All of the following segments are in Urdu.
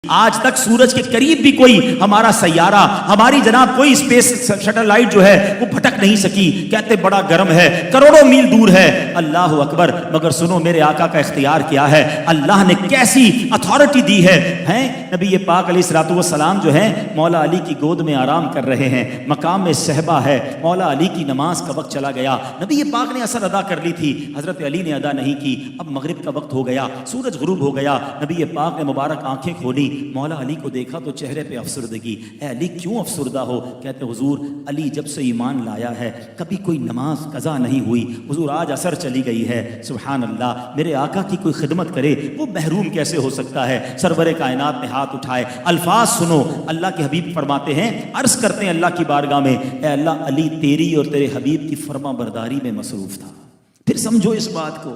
آج تک سورج کے قریب بھی کوئی ہمارا سیارہ، ہماری جناب کوئی اسپیس شٹل لائٹ جو ہے وہ بھٹک نہیں سکی. کہتے بڑا گرم ہے، کروڑوں میل دور ہے. اللہ اکبر. مگر سنو میرے آقا کا اختیار کیا ہے، اللہ نے کیسی اتھارٹی دی ہے. نبی پاک علیہ الصلوۃ والسلام جو ہیں مولا علی کی گود میں آرام کر رہے ہیں، مقام میں صحبہ ہے. مولا علی کی نماز کا وقت چلا گیا. نبی پاک نے اثر ادا کر لی تھی، حضرت علی نے ادا نہیں کی. اب مغرب کا وقت ہو گیا، سورج غروب ہو گیا. نبی پاک نے مبارک آنکھیں کھولی، مولا علی کو دیکھا تو چہرے پہ افسردگی. اے علی کیوں افسردہ ہو؟ کہتے حضور علی جب سے ایمان لایا ہے کبھی کوئی نماز قضا نہیں ہوئی. حضور آج اثر چلی گئی ہے. سبحان اللہ. میرے آقا کی کوئی خدمت کرے وہ محروم کیسے ہو سکتا ہے؟ سرور کائنات نے ہاتھ اٹھائے. الفاظ سنو، اللہ کے حبیب فرماتے ہیں، عرض کرتے ہیں اللہ کی بارگاہ میں، اے اللہ علی تیری اور تیرے حبیب کی فرما برداری میں مصروف تھا. پھر سمجھو اس بات کو،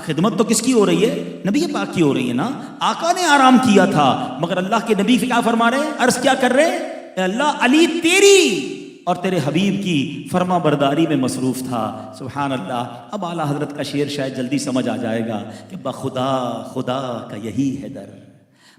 خدمت تو کس کی ہو رہی ہے؟ نبی پاک کی ہو رہی ہے نا. آقا نے آرام کیا تھا مگر اللہ کے نبی کیا فرما رہے ہیں، عرض کیا کر رہے ہیں؟ اے اللہ علی تیری اور تیرے حبیب کی فرما برداری میں مصروف تھا. سبحان اللہ. اب اعلیٰ حضرت کا شعر شاید جلدی سمجھ آ جائے گا کہ بخدا خدا کا یہی ہے در،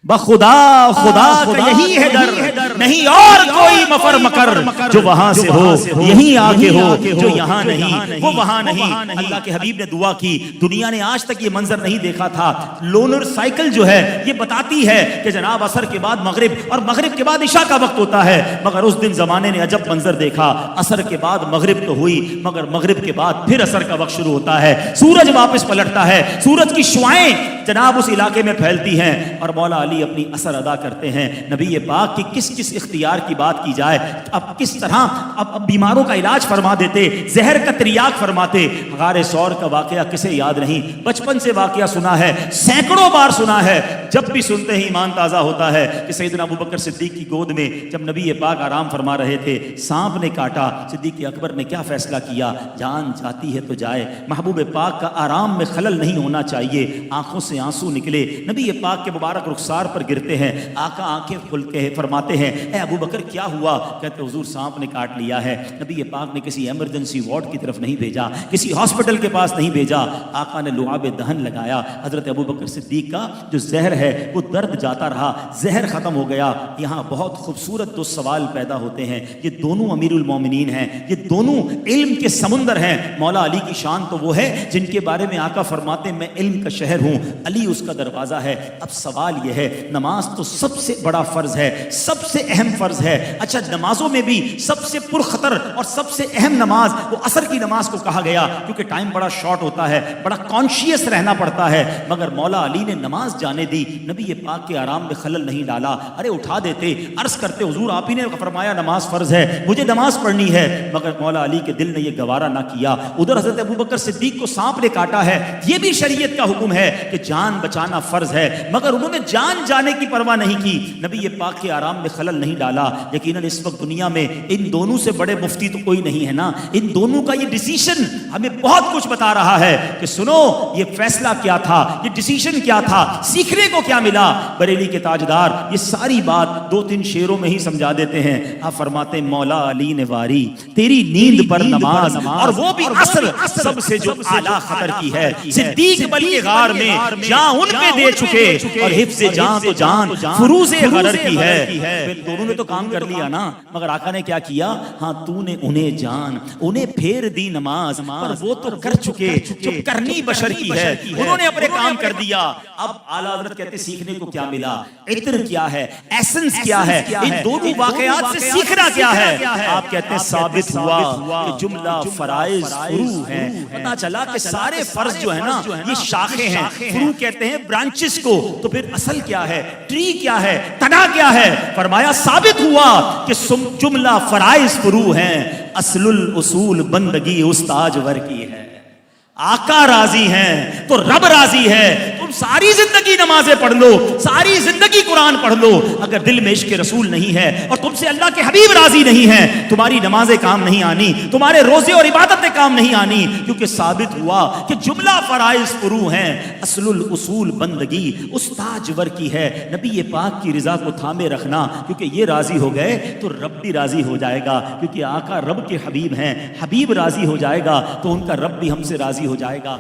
بخدا خدا کا یہی ہے در، نہیں اور کوئی مفر مکر جو وہاں سے ہو یہیں آگے ہو، جو یہاں نہیں وہ وہاں نہیں. اللہ کے حبیب نے دعا کی. دنیا نے آج تک یہ منظر نہیں دیکھا تھا. لونر سائیکل جو ہے یہ بتاتی ہے کہ جناب عصر کے بعد مغرب اور مغرب کے بعد عشاء کا وقت ہوتا ہے. مگر اس دن زمانے نے عجب منظر دیکھا. عصر کے بعد مغرب تو ہوئی مگر مغرب کے بعد پھر عصر کا وقت شروع ہوتا ہے. سورج واپس پلٹتا ہے، سورج کی شعائیں جناب اس علاقے میں پھیلتی ہیں اور مولا علی اپنی اثر ادا کرتے ہیں. نبی پاک کی کس کس اختیار کی بات کی جائے. اب کس طرح اب بیماروں کا علاج فرما دیتے، زہر کا تریاق فرماتے. غار ثور کا واقعہ کسے یاد نہیں؟ بچپن سے واقعہ سنا ہے، سینکڑوں بار سنا ہے. جب بھی سنتے ہی ایمان تازہ ہوتا ہے کہ سیدنا ابوبکر صدیق کی گود میں جب نبی پاک آرام فرما رہے تھے، سانپ نے کاٹا. صدیق اکبر نے کیا فیصلہ کیا؟ جان جاتی ہے تو جائے، محبوب پاک کا آرام میں خلل نہیں ہونا چاہیے. آنکھوں سے آنسو نکلے، نبی پاک کے مبارک رخسار پر گرتے ہیں. آقا آنکھیں کھل کے فرماتے ہیں، اے ابو بکر کیا ہوا؟ کہتے حضور سانپ نے کاٹ لیا ہے. نبی پاک نے کسی ایمرجنسی وارڈ کی طرف نہیں بھیجا، کسی ہاسپٹل کے پاس نہیں بھیجا. آقا نے لعاب دہن لگایا. حضرت ابو بکر صدیق کا جو زہر ہے وہ درد جاتا رہا، زہر ختم ہو گیا. یہاں بہت خوبصورت دو سوال پیدا ہوتے ہیں. یہ دونوں امیر المومنین ہیں، یہ دونوں علم کے سمندر ہیں. مولا علی کی شان تو وہ ہے جن کے بارے میں آقا فرماتے ہیں میں علم کا شہر ہوں، علی اس کا دروازہ ہے. اب سوال یہ ہے، نماز تو سب سے بڑا فرض ہے، سب سے اہم فرض ہے. اچھا نمازوں میں بھی سب سے پرخطر اور سب سے اہم نماز وہ عصر کی نماز کو کہا گیا کیونکہ ٹائم بڑا شارٹ ہوتا ہے، بڑا کانشیس رہنا پڑتا ہے. مگر مولا علی نے نماز جانے دی، نبی پاک کے آرام میں خلل نہیں ڈالا. ارے اٹھا دیتے، عرض کرتے حضور آپ ہی نے فرمایا نماز فرض ہے، مجھے نماز پڑھنی ہے. مگر مولا علی کے دل نے یہ گوارا نہ کیا. ادھر حضرت ابوبکر صدیق کو سانپ نے کاٹا ہے، یہ بھی شریعت کا حکم ہے کہ جان بچانا فرض ہے، مگر انہوں نے جان جانے کی پرواہ نہیں کی. نبی پاک کے آرام میں خلل نہیں ڈالا. یقیناً اس وقت دنیا میں ان دونوں سے بڑے مفتی تو کوئی نہیں ہے نا. ان دونوں کا یہ ڈیسیشن ہمیں بہت کچھ بتا رہا ہے کہ سنو یہ فیصلہ کیا تھا، یہ ڈیسیشن کیا تھا، سیکھنے کو کیا ملا. بریلی کے تاجدار یہ ساری بات دو تین شعروں میں ہی سمجھا دیتے ہیں. آپ فرماتے ہیں مولا علی نے واری تیری نیند پر نماز، اور وہ بھی عصر سب سے جو اعلیٰ خطر کی ہے. صدیق بلی غار میں جاں ان پہ دے چکے اور حفظ جاں تو جان فروز غرر کی ہے. دونوں نے تو کام کر لیا نا، مگر آقا نے کیا کیا؟ ہاں تو نے انہیں جان، انہیں پھیر دی نماز، پر وہ تو کر چکے جو کرنی بشر کی ہے. انہوں نے اپنے کام کر دیا. اب اعلیٰ حضرت کہتے سیکھنے کو کیا ملا، عطر کیا ہے، ایسنس کیا ہے، ان دونوں واقعات سے سیکھنا کیا ہے. آپ کہتے ہیں ثابت ہوا کہ جملہ فرائض فرو ہیں. پتا چلا کہ سارے فرض جو ہے نا یہ شاخیں ہیں، فرو کہتے ہیں برانچز کو. تو پھر اصل کیا ہے، ٹری کیا ہے، تنا کیا ہے؟ فرمایا ثابت ہوا کہ جملہ فرائض فرو ہیں، اصل الاصول بندگی استاج ور کی ہے. آقا راضی ہیں تو رب راضی ہے. تم ساری زندگی نمازیں پڑھ لو، ساری زندگی قرآن پڑھ لو، اگر دل میں عشق رسول نہیں ہے اور تم سے اللہ کے حبیب راضی نہیں ہیں، تمہاری نمازیں کام نہیں آنی، تمہارے روزے اور عبادتیں کام نہیں آنی. کیونکہ ثابت ہوا کہ جملہ فرائض فرو ہیں، اصل الاصول بندگی استاج ور کی ہے. نبی پاک کی رضا کو تھامے رکھنا، کیونکہ یہ راضی ہو گئے تو رب بھی راضی ہو جائے گا. کیونکہ آقا رب کے حبیب ہیں، حبیب راضی ہو جائے گا تو ان کا رب بھی ہم سے راضی ہو جائے گا.